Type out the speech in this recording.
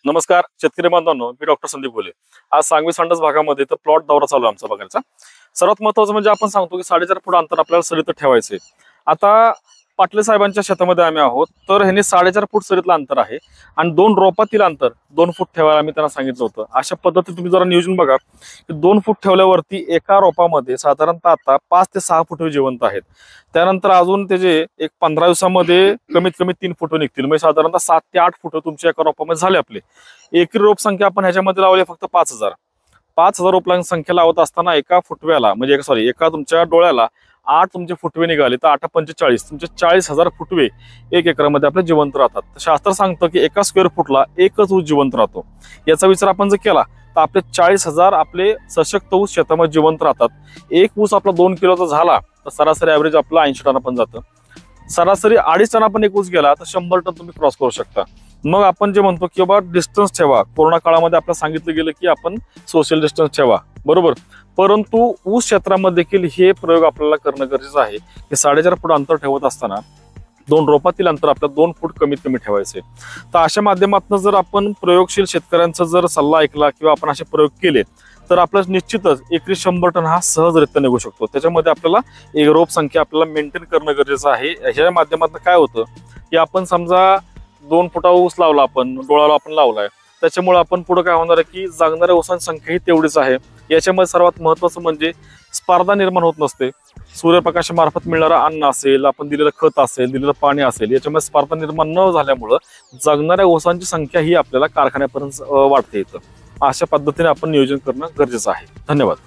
नमस्कार शेतकरी बांधवांनो, मी डॉक्टर संदीप बोले। आज सांगवी सांडस भागामध्ये तर प्लॉट दौरा चालू आहे आमचा बघायचा। सर्वात महत्त्वाचं म्हणजे आपण सांगतो की 4.5 फूट अंतर आपल्याला सरीत ठेवायचे। आता पाटले साहेबांच्या शेतामध्ये आम्ही आहोत, तर ह्यांनी 4.5 फूट सरीतलं अंतर आहे आणि 2 रोपातील अंतर 2 फूट ठेवायला आम्ही त्यांना सांगितलं होतं। अशा पद्धतीने तुम्ही जरा नियोजन बघा की 2 फूट ठेवल्यावरती एका रोपामध्ये साधारणतः आता 5 ते 6 फुट जिवंत आहेत। त्यानंतर अजून त्याचे एक 15 दिवसामध्ये कमीत कमी 3 फुट निघतील, म्हणजे साधारणतः 7 ते 8 फुट तुमच्या एका रोपामध्ये झाले आपले। एकरी रोप संख्या आपण ह्याच्यामध्ये लावली फक्त 5,000 रोपलांची संख्या लावत असताना एका फुटव्याला म्हणजे एका तुमच्या डोळ्याला 8 तुमचे फुटवे निघाले तर 8 × 45 तुमचे 40,000 फुटवे 1 एकरामध्ये आपले जिवंत राहतात। शास्त्र सांगतं की एका स्क्वेअर फुटला एकच ऊस जिवंत राहतो। याचा विचार आपण जर केला तर आपले 40,000 आपले सशक्त ऊस शेतामध्ये जिवंत राहतात। एक ऊस आपला 2 किलोचा झाला तर सरासरी ॲव्हरेज आपला 80 टन पण जातं। सरासरी 2.5 टन आपण एक ऊस गेला तर 100 टन तुम्ही क्रॉस करू शकता। मग आपण जे म्हणतो की बाबा डिस्टन्स ठेवा, कोरोना काळामध्ये आपल्याला सांगितलं गेलं की आपण सोशल डिस्टन्स ठेवा, बरोबर। परंतु ऊस क्षेत्रामध्ये देखील हे प्रयोग आपल्याला करणं गरजेचं आहे की 4.5 फूट अंतर ठेवत असताना 2 रोपातील अंतर आपल्याला 2 फूट कमीत कमी ठेवायचे। तर अशा माध्यमातून जर आपण प्रयोगशील शेतकऱ्यांचा जर सल्ला ऐकला किंवा आपण असे प्रयोग केले तर आपल्याला निश्चितच एकरी 100 टन हा सहजरित्या निघू शकतो। त्याच्यामध्ये आपल्याला एक रोप संख्या आपल्याला मेंटेन करणं गरजेचं आहे। ह्या माध्यमातून काय होतं की आपण समजा 2 फुटा ऊस लावला, आपण डोळाला आपण लावलाय, त्याच्यामुळे आपण पुढे काय होणार आहे की जागणाऱ्या ऊसांची संख्या ही तेवढीच आहे। याच्यामध्ये सर्वात महत्त्वाचं म्हणजे स्पर्धा निर्माण होत नसते। सूर्यप्रकाशामार्फत मिळणारं अन्न असेल, आपण दिलेलं खत असेल, दिलेलं पाणी असेल, याच्यामध्ये स्पर्धा निर्माण न झाल्यामुळं जगणाऱ्या ऊसांची संख्या ही आपल्याला कारखान्यापर्यंत वाढते येतं। अशा पद्धतीने आपण नियोजन करणं गरजेचं आहे। धन्यवाद।